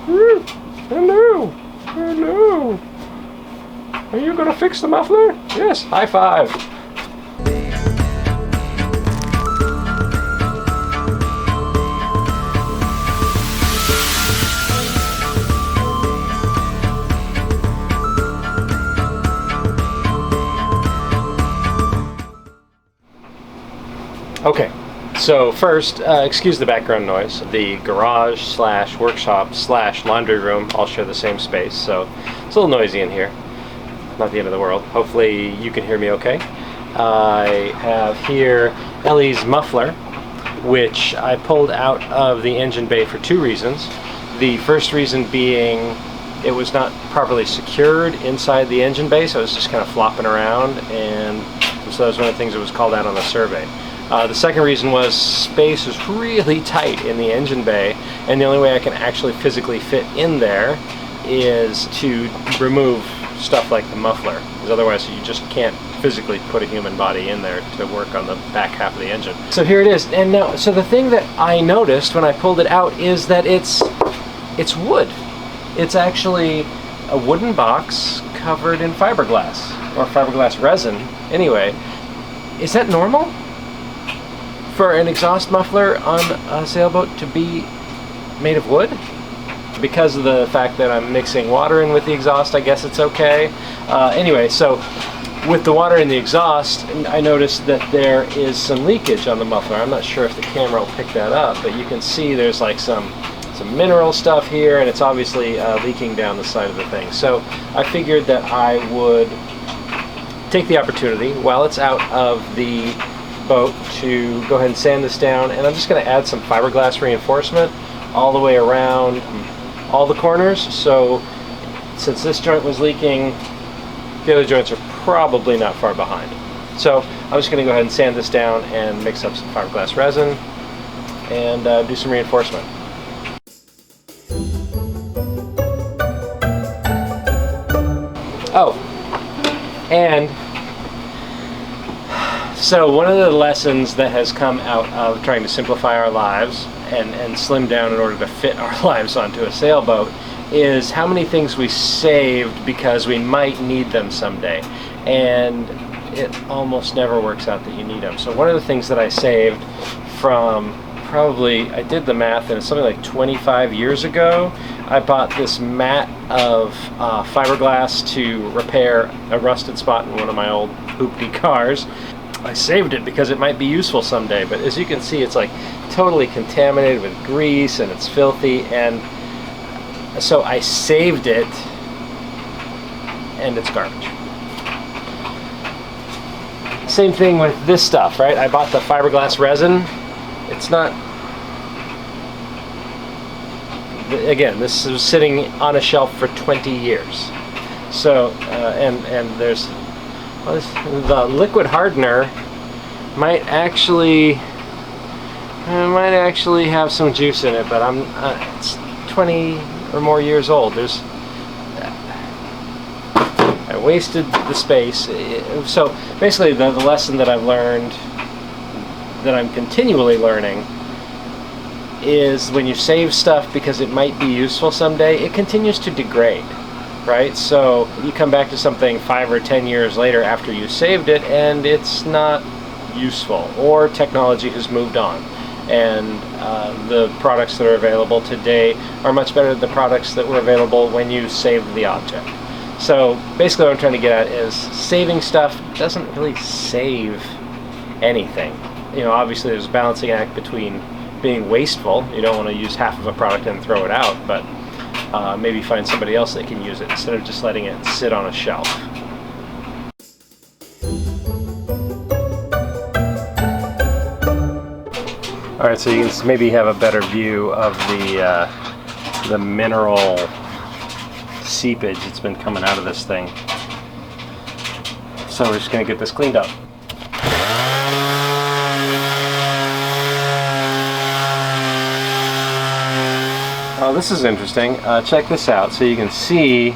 Hello. Hello. Are you gonna fix the muffler? Yes. High five. Okay, so first, excuse the background noise. The garage slash workshop slash laundry room all share the same space, so it's a little noisy in here. Not the end of the world. Hopefully you can hear me okay. I have here Ellie's muffler, which I pulled out of the engine bay for two reasons. The first reason being it was not properly secured inside the engine bay, so it was just kind of flopping around, and so that was one of the things that was called out on the survey. The second reason was space is really tight in the engine bay, and the only way I can actually physically fit in there is to remove stuff like the muffler, because otherwise you just can't physically put a human body in there to work on the back half of the engine. So here it is, and now, so the thing that I noticed when I pulled it out is that it's wood. It's actually a wooden box covered in fiberglass, or fiberglass resin, anyway. Is that normal for an exhaust muffler on a sailboat to be made of wood? Because of the fact that I'm mixing water in with the exhaust, I guess it's okay. Anyway, so with the water in the exhaust, I noticed that there is some leakage on the muffler. I'm not sure if the camera will pick that up, but you can see there's like some mineral stuff here, and it's obviously leaking down the side of the thing. So I figured that I would take the opportunity while it's out of the boat to go ahead and sand this down, and I'm just going to add some fiberglass reinforcement all the way around all the corners. So since this joint was leaking, the other joints are probably not far behind. So I'm just going to go ahead and sand this down and mix up some fiberglass resin and do some reinforcement. Oh, and so one of the lessons that has come out of trying to simplify our lives and slim down in order to fit our lives onto a sailboat is how many things we saved because we might need them someday, and it almost never works out that you need them. So one of the things that I saved from probably, I did the math, and it's something like 25 years ago, I bought this mat of fiberglass to repair a rusted spot in one of my old hoopty cars. I saved it because it might be useful someday, but as you can see, it's like totally contaminated with grease and it's filthy, and so I saved it, and it's garbage. Same thing with this stuff, right? I bought the fiberglass resin. It's not, again, this was sitting on a shelf for 20 years. So, and there's, the liquid hardener might actually have some juice in it, but it's 20 or more years old. I wasted the space. So basically the lesson that I've learned, that I'm continually learning, is when you save stuff because it might be useful someday, it continues to degrade. Right? So you come back to something 5 or 10 years later after you saved it and it's not useful, or technology has moved on, and the products that are available today are much better than the products that were available when you saved the object. So basically what I'm trying to get at is saving stuff doesn't really save anything. You know, obviously there's a balancing act between being wasteful. You don't want to use half of a product and throw it out, but maybe find somebody else that can use it instead of just letting it sit on a shelf. Alright, so you can maybe have a better view of the mineral seepage that's been coming out of this thing. So we're just going to get this cleaned up. Oh, this is interesting. Check this out. So you can see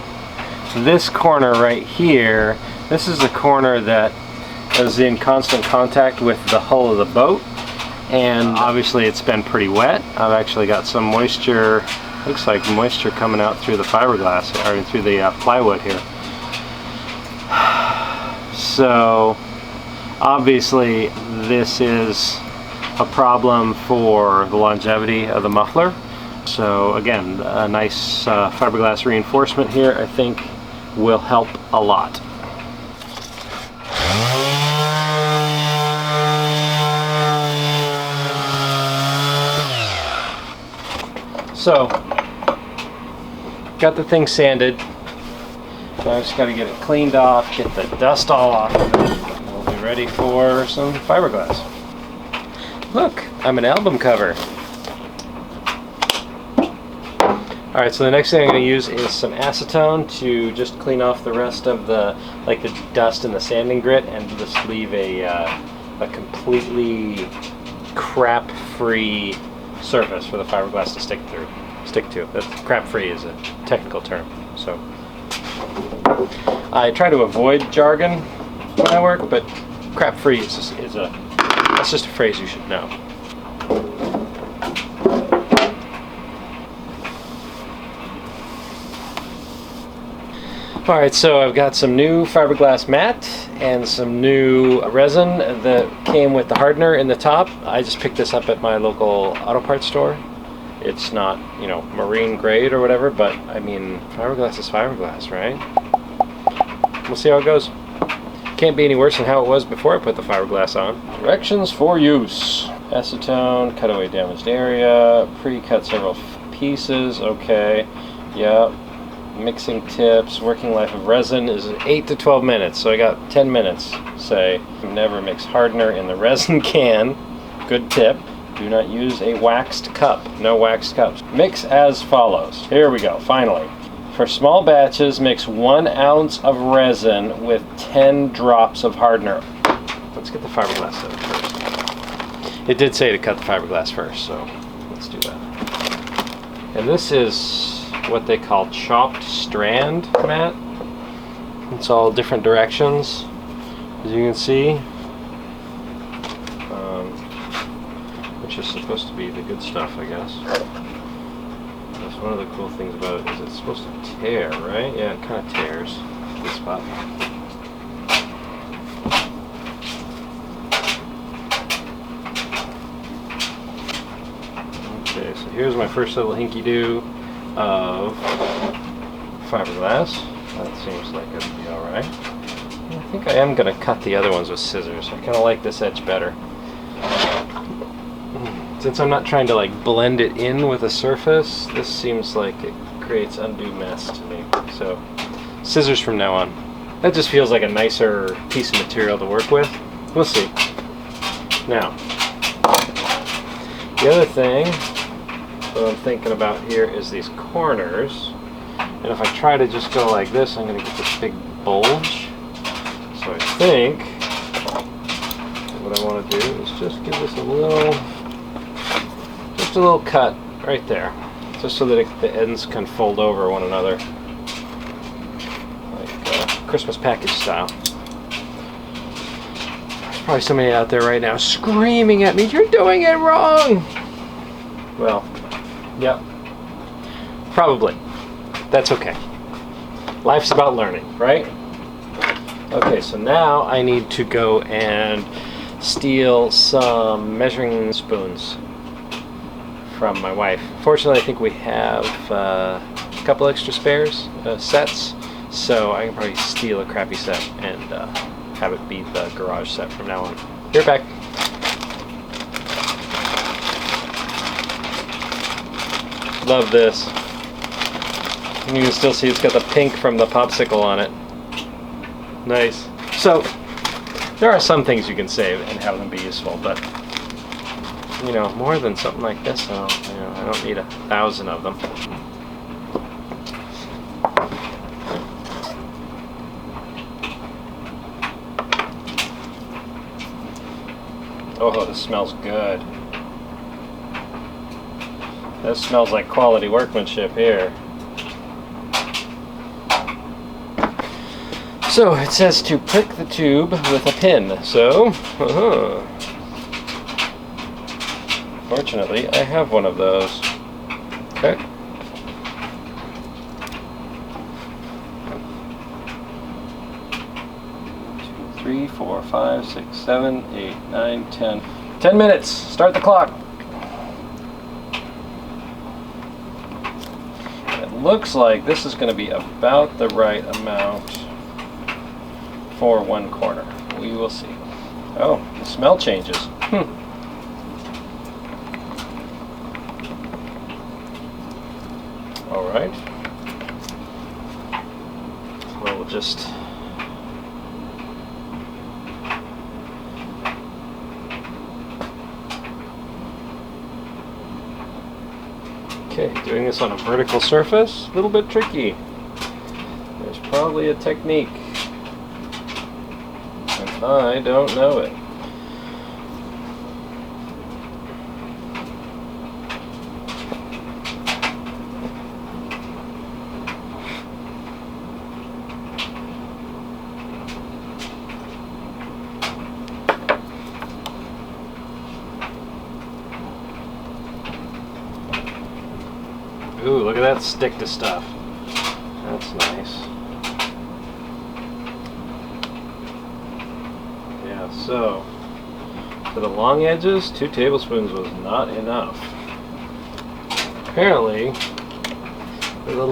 this corner right here. This is the corner that is in constant contact with the hull of the boat, and obviously it's been pretty wet. I've actually got some moisture Looks like moisture coming out through the fiberglass, or through the plywood here. So obviously this is a problem for the longevity of the muffler. So again, a nice fiberglass reinforcement here I think will help a lot. So, got the thing sanded. So I just got to get it cleaned off, get the dust all off of it. We'll be ready for some fiberglass. Look, I'm an album cover. Alright, so the next thing I'm going to use is some acetone to just clean off the rest of the dust and the sanding grit, and just leave a completely crap-free surface for the fiberglass to stick to. That's crap-free is a technical term. So I try to avoid jargon when I work, but crap-free that's just a phrase you should know. Alright, so I've got some new fiberglass mat and some new resin that came with the hardener in the top. I just picked this up at my local auto parts store. It's not, you know, marine grade or whatever, but I mean, fiberglass is fiberglass, right? We'll see how it goes. Can't be any worse than how it was before I put the fiberglass on. Directions for use. Acetone, cut away damaged area, pre-cut several pieces, okay, yep. Mixing tips, working life of resin is 8 to 12 minutes, so I got 10 minutes, say. Never mix hardener in the resin can. Good tip. Do not use a waxed cup. No waxed cups. Mix as follows. Here we go, finally. For small batches, mix 1 ounce of resin with 10 drops of hardener. Let's get the fiberglass out first. It did say to cut the fiberglass first, so let's do that. And this is what they call chopped strand mat. It's all different directions, as you can see, which is supposed to be the good stuff, I guess. That's one of the cool things about it, is it's supposed to tear, right? Yeah, it kind of tears. Good spot. Okay, so here's my first little hinky-doo of fiberglass. That seems like it'll be alright. I think I am going to cut the other ones with scissors. I kind of like this edge better. Since I'm not trying to like blend it in with a surface, this seems like it creates undue mess to me. So, scissors from now on. That just feels like a nicer piece of material to work with. We'll see. Now, the other thing what I'm thinking about here is these corners, and if I try to just go like this, I'm going to get this big bulge. So I think what I want to do is just give this a little cut right there, just so that the ends can fold over one another, like Christmas package style. There's probably somebody out there right now screaming at me, "You're doing it wrong!" Well, yep. Probably. That's okay. Life's about learning, right? Okay, so now I need to go and steal some measuring spoons from my wife. Fortunately, I think we have a couple extra spares, sets, so I can probably steal a crappy set and have it be the garage set from now on. Be right back. Love this. You can still see it's got the pink from the popsicle on it. Nice. So, there are some things you can save and have them be useful, but you know, more than something like this, I don't need 1,000 of them. Oh, this smells good. This smells like quality workmanship here. So it says to prick the tube with a pin. So, fortunately, I have one of those. Okay. 3, 4, 5, 6, 7, 8, 9, 10. 10 minutes. Start the clock. It looks like this is going to be about the right amount for one corner. We will see. Oh, the smell changes. All right. Well, we'll just okay, doing this on a vertical surface, a little bit tricky. There's probably a technique, and I don't know it. Ooh, look at that stick to stuff. That's nice. Yeah, so for the long edges, 2 tablespoons was not enough. Apparently,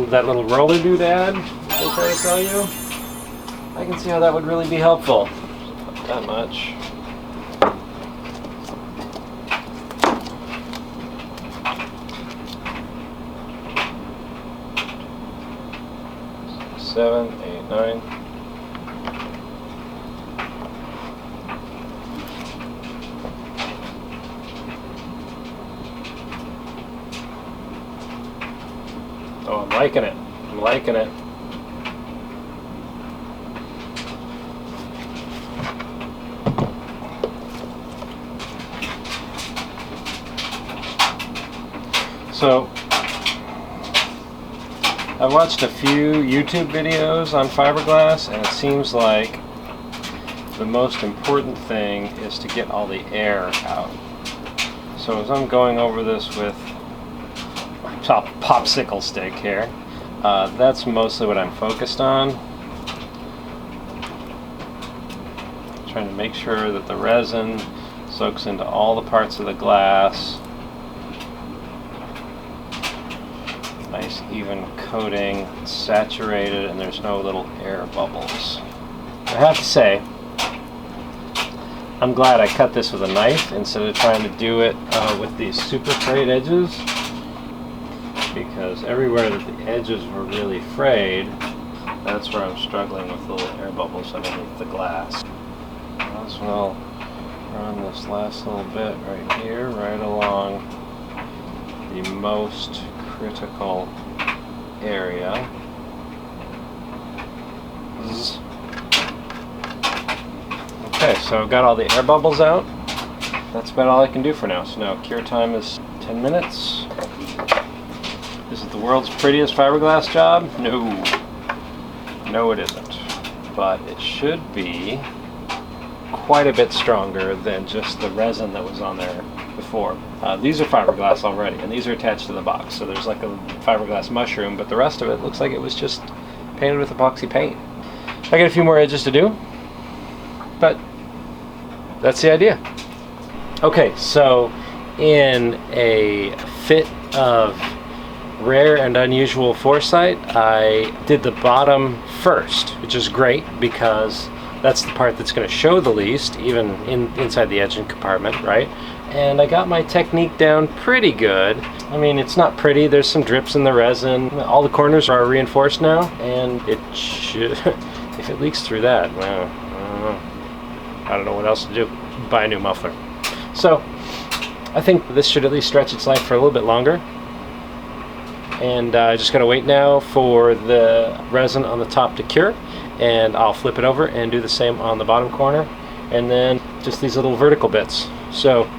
that little roller doodad they're trying to tell you, I can see how that would really be helpful. Not that much. 7, 8, 9. Oh, I'm liking it. I'm liking it. So, I've watched a few YouTube videos on fiberglass, and it seems like the most important thing is to get all the air out. So as I'm going over this with my popsicle stick here, that's mostly what I'm focused on. Trying to make sure that the resin soaks into all the parts of the glass. Nice even coating, saturated, and there's no little air bubbles. I have to say, I'm glad I cut this with a knife instead of trying to do it with these super frayed edges, because everywhere that the edges were really frayed, that's where I'm struggling with little air bubbles underneath the glass. Might as well run this last little bit right here, right along the most critical area. Okay, so I've got all the air bubbles out. That's about all I can do for now. So now cure time is 10 minutes. Is it the world's prettiest fiberglass job? No. No, it isn't. But it should be quite a bit stronger than just the resin that was on there before. These are fiberglass already, and these are attached to the box, so there's like a fiberglass mushroom, but the rest of it looks like it was just painted with epoxy paint. I got a few more edges to do, but that's the idea. Okay, so in a fit of rare and unusual foresight, I did the bottom first, which is great because that's the part that's going to show the least, even inside the edging compartment, right? And I got my technique down pretty good. I mean, it's not pretty. There's some drips in the resin. All the corners are reinforced now, and it should, if it leaks through that, well, I don't know what else to do. Buy a new muffler. So, I think this should at least stretch its life for a little bit longer. And I just gotta wait now for the resin on the top to cure, and I'll flip it over and do the same on the bottom corner, and then just these little vertical bits. So,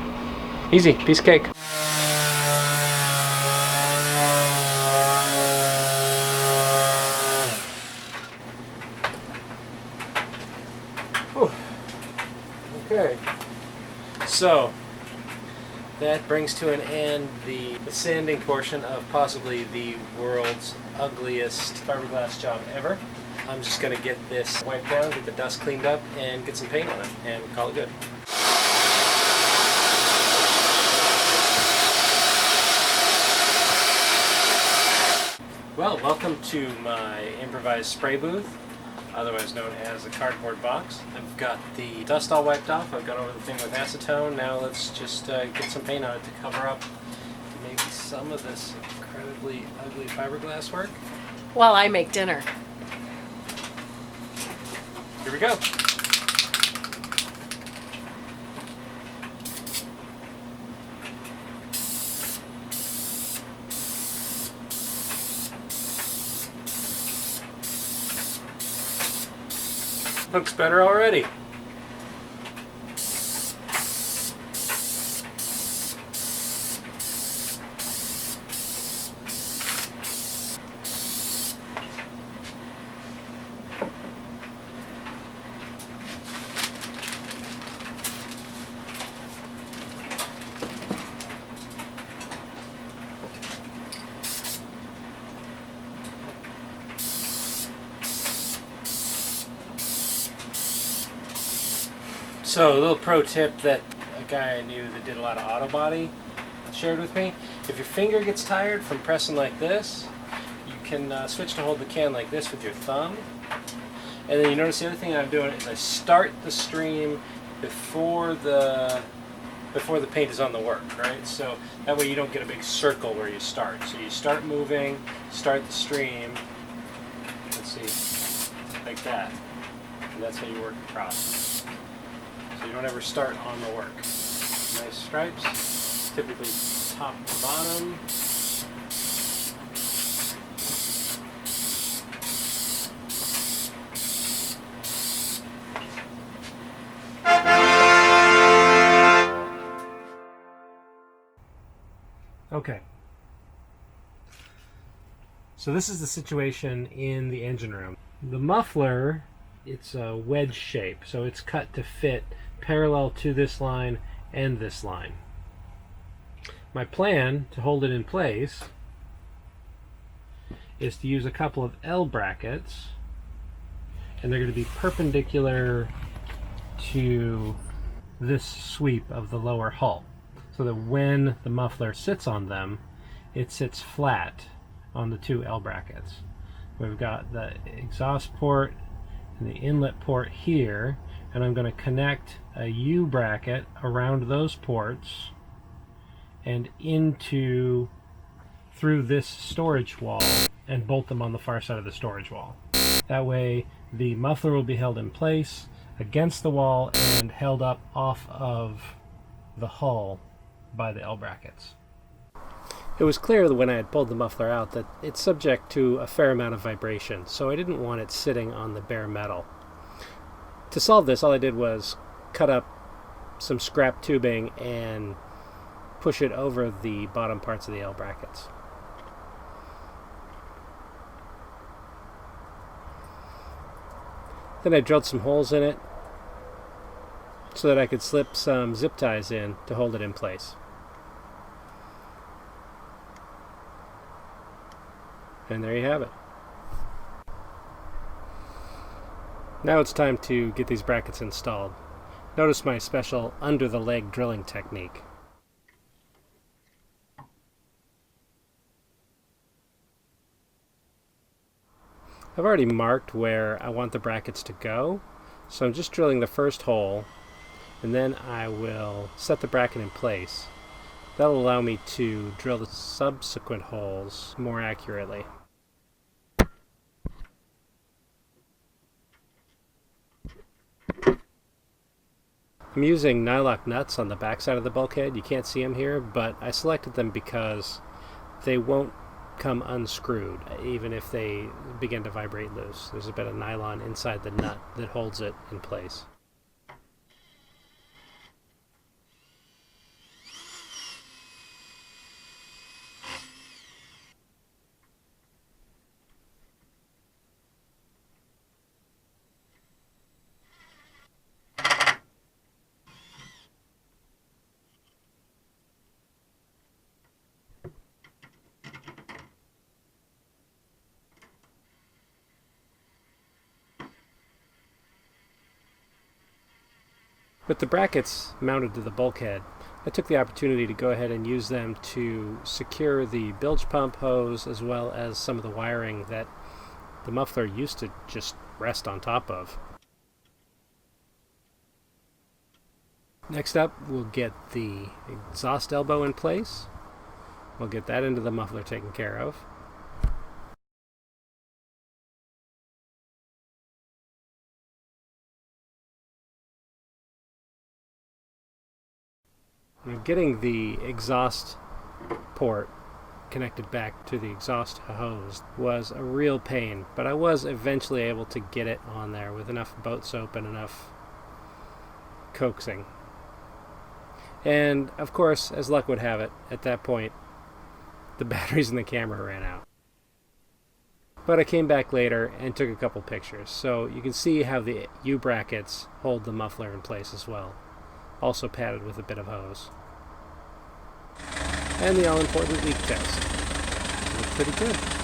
easy, piece of cake. Whew. Okay, so that brings to an end the sanding portion of possibly the world's ugliest fiberglass job ever. I'm just going to get this wiped down, get the dust cleaned up, and get some paint on it, and call it good. Well, welcome to my improvised spray booth, otherwise known as the cardboard box. I've got the dust all wiped off, I've gone over the thing with acetone. Now let's just get some paint on it to cover up maybe some of this incredibly ugly fiberglass work. While I make dinner. Here we go. Looks better already. So, a little pro tip that a guy I knew that did a lot of auto body shared with me. If your finger gets tired from pressing like this, you can switch to hold the can like this with your thumb. And then you notice the other thing I'm doing is I start the stream before the paint is on the work, right? So that way you don't get a big circle where you start. So you start moving, start the stream, let's see, like that. And that's how you work across. So you don't ever start on the work. Nice stripes, typically top to bottom. Okay. So this is the situation in the engine room. The muffler, it's a wedge shape, so it's cut to fit parallel to this line and this line. My plan to hold it in place is to use a couple of L brackets, and they're going to be perpendicular to this sweep of the lower hull, so that when the muffler sits on them, it sits flat on the two L brackets. We've got the exhaust port and the inlet port here, and I'm going to connect a U bracket around those ports and through this storage wall, and bolt them on the far side of the storage wall. That way the muffler will be held in place against the wall and held up off of the hull by the L brackets. It was clear that when I had pulled the muffler out that it's subject to a fair amount of vibration, so I didn't want it sitting on the bare metal. To solve this, all I did was cut up some scrap tubing and push it over the bottom parts of the L brackets. Then I drilled some holes in it so that I could slip some zip ties in to hold it in place. And there you have it. Now it's time to get these brackets installed. Notice my special under-the-leg drilling technique. I've already marked where I want the brackets to go, so I'm just drilling the first hole, and then I will set the bracket in place. That'll allow me to drill the subsequent holes more accurately. I'm using nylock nuts on the backside of the bulkhead. You can't see them here, but I selected them because they won't come unscrewed, even if they begin to vibrate loose. There's a bit of nylon inside the nut that holds it in place. With the brackets mounted to the bulkhead, I took the opportunity to go ahead and use them to secure the bilge pump hose as well as some of the wiring that the muffler used to just rest on top of. Next up, we'll get the exhaust elbow in place. We'll get that into the muffler taken care of. Getting the exhaust port connected back to the exhaust hose was a real pain, but I was eventually able to get it on there with enough boat soap and enough coaxing. And of course, as luck would have it, at that point the batteries in the camera ran out. But I came back later and took a couple pictures, so you can see how the U-brackets hold the muffler in place as well, also padded with a bit of hose. And the all-important leak test. Looked pretty good.